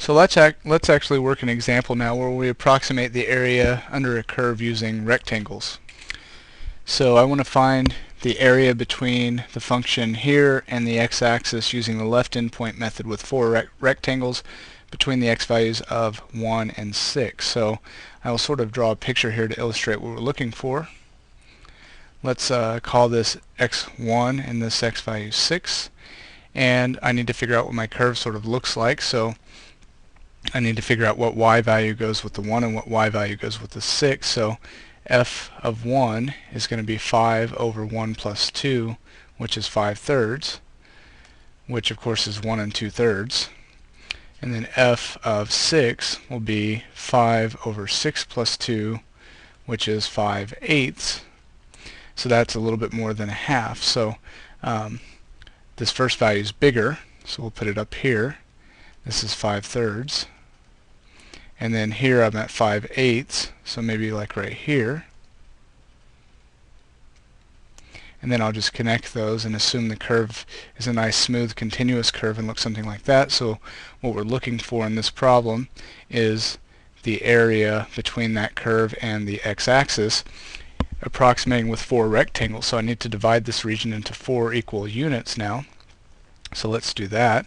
So let's actually work an example now where we approximate the area under a curve using rectangles. So I want to find the area between the function here and the x-axis using the left endpoint method with four rectangles between the x values of 1 and 6. So I will sort of draw a picture here to illustrate what we're looking for. Let's call this x1 and this x value 6, and I need to figure out what my curve sort of looks like. So I need to figure out what y value goes with the 1 and what y value goes with the 6. So f of 1 is going to be 5 over 1 plus 2, which is 5/3, which of course is 1 2/3. And then f of 6 will be 5 over 6 plus 2, which is 5/8. So that's a little bit more than a half. So this first value is bigger, so we'll put it up here. This is 5/3. And then here I'm at 5/8, so maybe like right here. And then I'll just connect those and assume the curve is a nice smooth continuous curve and looks something like that. So what we're looking for in this problem is the area between that curve and the x-axis, approximating with four rectangles. So I need to divide this region into 4 equal units now. So let's do that.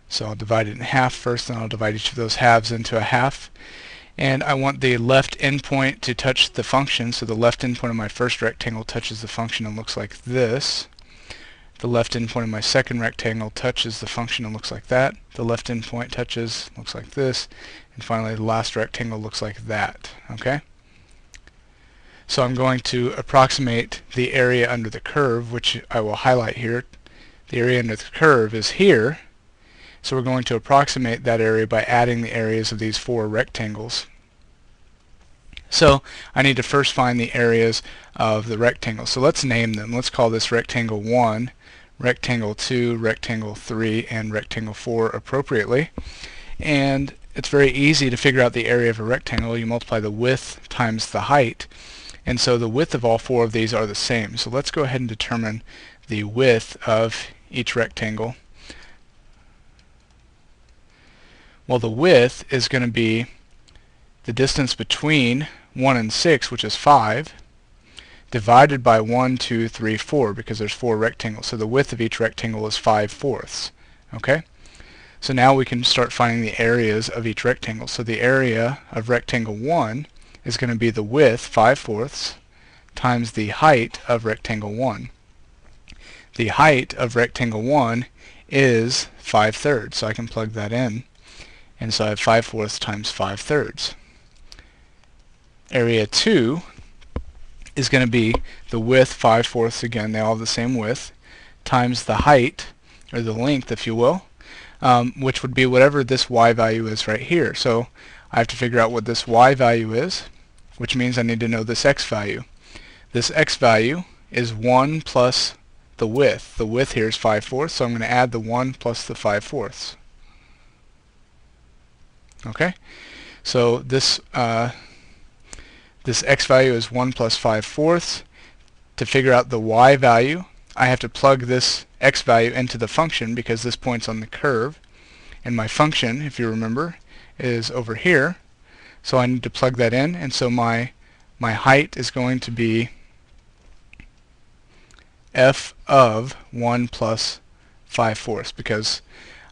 So I'll divide it in half first, and I'll divide each of those halves into a half. And I want the left endpoint to touch the function, so the left endpoint of my first rectangle touches the function and looks like this. The left endpoint of my second rectangle touches the function and looks like that. The left endpoint touches, looks like this. And finally the last rectangle looks like that. Okay? So I'm going to approximate the area under the curve, which I will highlight here. The area under the curve is here. So we're going to approximate that area by adding the areas of these 4 rectangles. So I need to first find the areas of the rectangles. So let's name them. Let's call this rectangle 1, rectangle 2, rectangle 3, and rectangle 4 appropriately. And it's very easy to figure out the area of a rectangle. You multiply the width times the height. And so the width of all 4 of these are the same. So let's go ahead and determine the width of each rectangle. Well, the width is going to be the distance between 1 and 6, which is 5, divided by 1, 2, 3, 4, because there's 4 rectangles. So the width of each rectangle is 5/4. Okay? So now we can start finding the areas of each rectangle. So the area of rectangle 1 is going to be the width, 5/4, times the height of rectangle 1. The height of rectangle 1 is 5/3, so I can plug that in. And so I have 5/4 times 5/3. Area 2 is going to be the width, 5/4, again, they all have the same width, times the height, or the length, if you will, which would be whatever this y value is right here. So I have to figure out what this y value is, which means I need to know this x value. This x value is 1 plus the width. The width here is 5/4, so I'm going to add the 1 plus the 5/4. Okay, so this x value is 1 plus 5/4. To figure out the y value, I have to plug this x value into the function because this points on the curve. And my function, if you remember, is over here. So I need to plug that in, and so my height is going to be f of 1 plus 5/4, because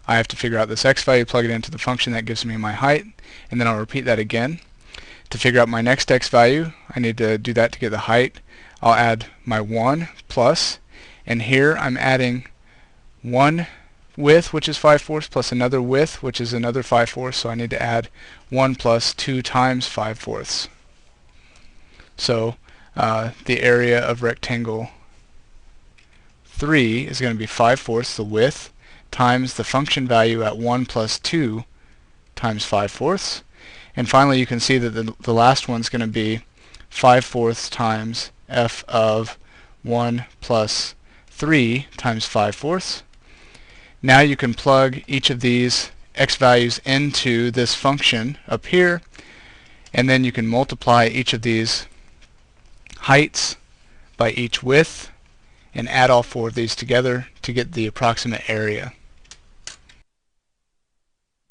I have to figure out this x value, plug it into the function, that gives me my height, and then I'll repeat that again. To figure out my next x value, I need to do that to get the height. I'll add my 1 plus, and here I'm adding one width, which is 5/4, plus another width, which is another 5/4, so I need to add 1 plus 2 times 5/4. So the area of rectangle 3 is going to be 5/4, the width, times the function value at 1 plus 2 times 5/4. And finally you can see that the last one's going to be 5/4 times f of 1 plus 3 times 5/4. Now you can plug each of these x values into this function up here, and then you can multiply each of these heights by each width and add all 4 of these together to get the approximate area.